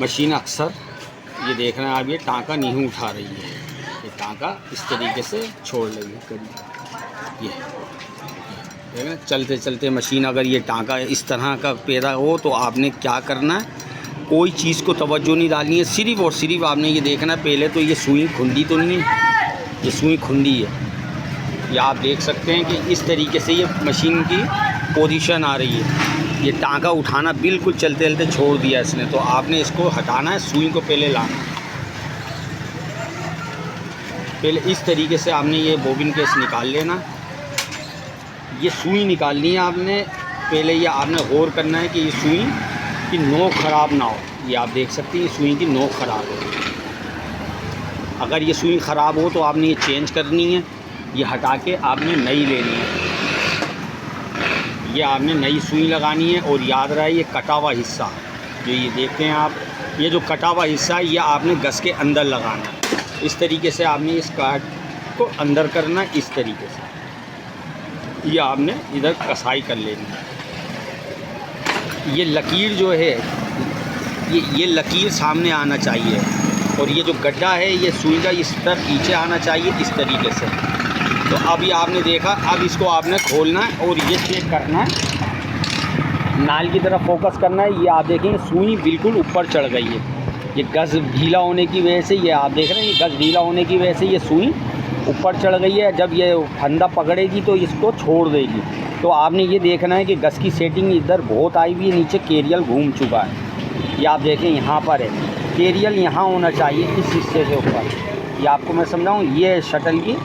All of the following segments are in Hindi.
मशीन अक्सर ये देख रहे हैं आप, ये टाँका नहीं उठा रही है, ये टाँका इस तरीके से छोड़ रही है करीब। ये देख रहे हैं, चलते चलते मशीन अगर ये टाँका इस तरह का पैदा हो तो आपने क्या करना है, कोई चीज़ को तवज्जो नहीं डालनी है, सिर्फ़ और सिर्फ आपने ये देखना है पहले तो ये सुई खुंडी तो नहीं है, ये सुई खुंडी है। ये आप देख सकते हैं कि इस तरीके से ये मशीन की पोजीशन आ रही है। ये टाँका उठाना बिल्कुल चलते चलते छोड़ दिया इसने, तो आपने इसको हटाना है, सुई को पहले लाना। पहले इस तरीके से आपने ये बोबिन केस निकाल लेना, ये सुई निकालनी है आपने। पहले ये आपने गौर करना है कि ये सुई की नोक ख़राब ना हो। ये आप देख सकते हैं सुई की नोक ख़राब हो, अगर ये सुई ख़राब हो तो आपने ये चेंज करनी है, ये हटा के आपने नई लेनी है। ये आपने नई सुई लगानी है। और याद रहे ये कटा हुआ हिस्सा जो ये देखते हैं आप, ये जो कटा हुआ हिस्सा है ये आपने गस के अंदर लगाना है। इस तरीके से आपने इस काट को अंदर करना है, इस तरीके से ये आपने इधर कसाई कर लेनी है। ये लकीर जो है ये लकीर सामने आना चाहिए, और ये जो गड्ढा है ये सुई का इस तरफ पीछे आना चाहिए, इस तरीके से। तो अब ये आपने देखा, अब इसको आपने खोलना है और ये चेक करना है, नाल की तरफ फोकस करना है। ये आप देखेंगे सुई बिल्कुल ऊपर चढ़ गई है, ये गज़ ढीला होने की वजह से, ये आप देख रहे हैं ये गज़ ढीला होने की वजह से ये सुई ऊपर चढ़ गई है। जब ये फंदा पकड़ेगी तो इसको छोड़ देगी। तो आपने ये देखना है कि गज़ की सेटिंग इधर बहुत आई हुई है, नीचे केरियल घूम चुका है। ये आप देखें यहाँ पर है, केरियल यहाँ होना चाहिए इस हिस्से के ऊपर। ये आपको मैं समझाऊँ, ये शटल की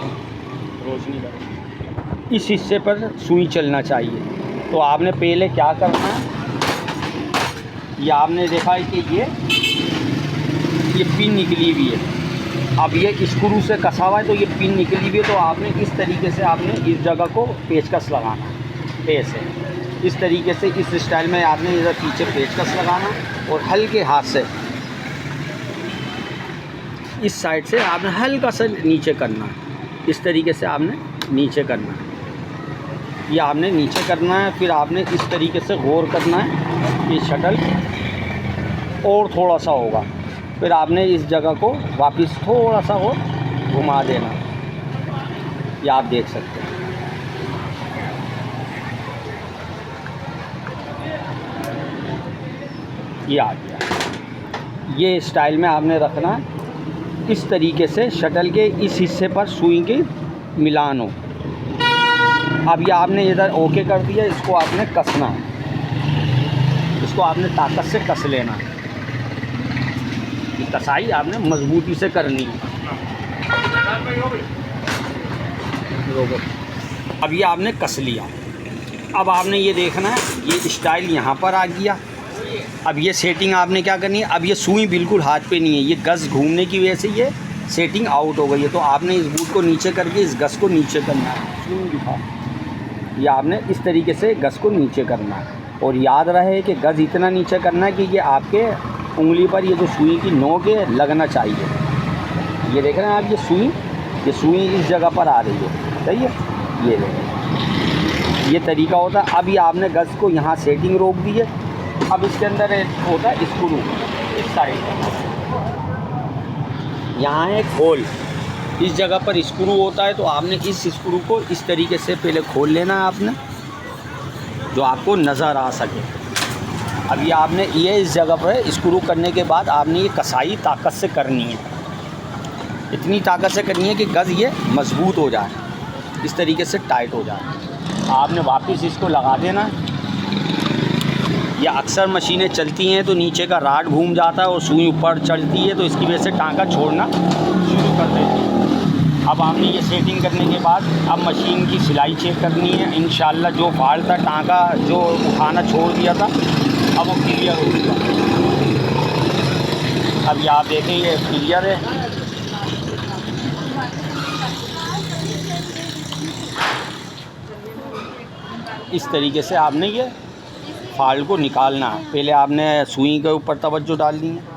रोशनी इस हिस्से पर सुई चलना चाहिए। तो आपने पहले क्या करना है, ये आपने देखा है कि ये पिन निकली हुई है। अब ये स्क्रू से कसा हुआ है तो ये पिन निकली हुई है, तो आपने इस तरीके से आपने इस जगह को पेचकस लगाना, ऐसे इस तरीके से इस स्टाइल में आपने इधर पीछे पेचकस लगाना, और हल्के हाथ से इस साइड से आपने हल्का सा नीचे करना है, इस तरीके से आपने नीचे करना है। ये आपने नीचे करना है, फिर आपने इस तरीके से गौर करना है कि शटल और थोड़ा सा होगा, फिर आपने इस जगह को वापस थोड़ा सा और घुमा देना। ये आप देख सकते हैं, ये आ गया। ये स्टाइल में आपने रखना है, इस तरीके से शटल के इस हिस्से पर सुई की मिलान हो। अब ये आपने इधर ओके कर दिया, इसको आपने कसना है, इसको आपने ताकत से कस लेना है। कसाई आपने मजबूती से करनी है। अब ये आपने कस लिया, अब आपने ये देखना है ये स्टाइल यहाँ पर आ गया। अब ये सेटिंग आपने क्या करनी है, अब ये सुई बिल्कुल हाथ पे नहीं है, ये गज़ घूमने की वजह से ये सेटिंग आउट हो गई है। तो आपने इस बूट को नीचे करके इस गज़ को नीचे करना है। ये आपने इस तरीके से गज़ को नीचे करना है, और याद रहे कि गज़ इतना नीचे करना है कि ये आपके उंगली पर ये जो सुई की नोक है लगना चाहिए। ये देख रहे हैं आप, ये सुई इस जगह पर आ रही है, सही है। ये देखें, ये तरीका होता है। अब ये आपने गज़ को यहाँ सेटिंग रोक दी है। अब इसके अंदर होता है स्क्रू, इस साइड यहाँ एक होल, इस जगह पर स्क्रू होता है। तो आपने इस स्क्रू को इस तरीके से पहले खोल लेना है आपने, जो आपको नज़र आ सके। अब ये आपने ये इस जगह पर स्क्रू करने के बाद आपने ये कसाई ताकत से करनी है, इतनी ताकत से करनी है कि गज़ ये मजबूत हो जाए, इस तरीके से टाइट हो जाए। आपने वापस इसको लगा देना। ये अक्सर मशीनें चलती हैं तो नीचे का राड घूम जाता है और सुई ऊपर चढ़ती है, तो इसकी वजह से टाँका छोड़ना शुरू कर देती है। अब आपने ये सेटिंग करने के बाद अब मशीन की सिलाई चेक करनी है। इंशाल्लाह जो फाल्ट था, टाँका जो उठाना छोड़ दिया था, अब वो क्लियर हो गया। अब ये आप देखें ये क्लियर है। इस तरीके से आपने ये फाल्ट को निकालना है। पहले आपने सुई के ऊपर तवज्जो डालनी है।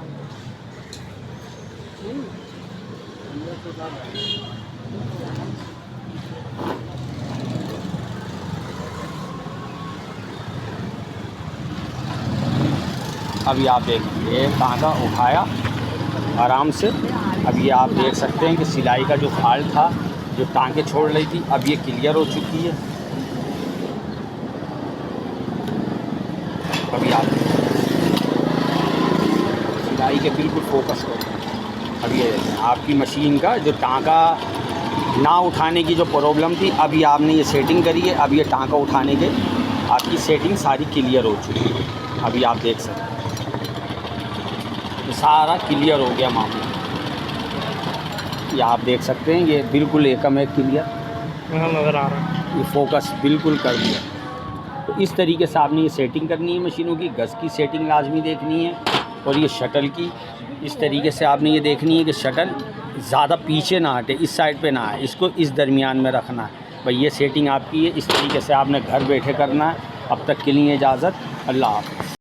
अभी आप देखिए ये टाँका उठाया आराम से। अब ये आप देख सकते हैं कि सिलाई का जो फाल्ट था, जो टाँके छोड़ रही थी, अब ये क्लियर हो चुकी है। अभी आप सिलाई के बिल्कुल फोकस करो। अब ये आपकी मशीन का जो टाँका ना उठाने की जो प्रॉब्लम थी, अभी आपने ये सेटिंग करी है। अब ये टाँका उठाने के आपकी सेटिंग सारी क्लियर हो चुकी है। अभी आप देख सकते हैं ये सारा क्लियर हो गया मामला। ये आप देख सकते हैं ये बिल्कुल एकम एक क्लियर नज़र आ रहा है। ये फोकस बिल्कुल कर दिया। तो इस तरीके से आपने ये सेटिंग करनी है मशीनों की। गज़ की सेटिंग लाजमी देखनी है और ये शटल की इस तरीके से आपने ये देखनी है कि शटल ज़्यादा पीछे ना हटे, इस साइड पे ना है, इसको इस दरमियान में रखना है भाई। ये सेटिंग आपकी है, इस तरीके से आपने घर बैठे करना है। अब तक के लिए इजाज़त, अल्लाह हाफ़िज़।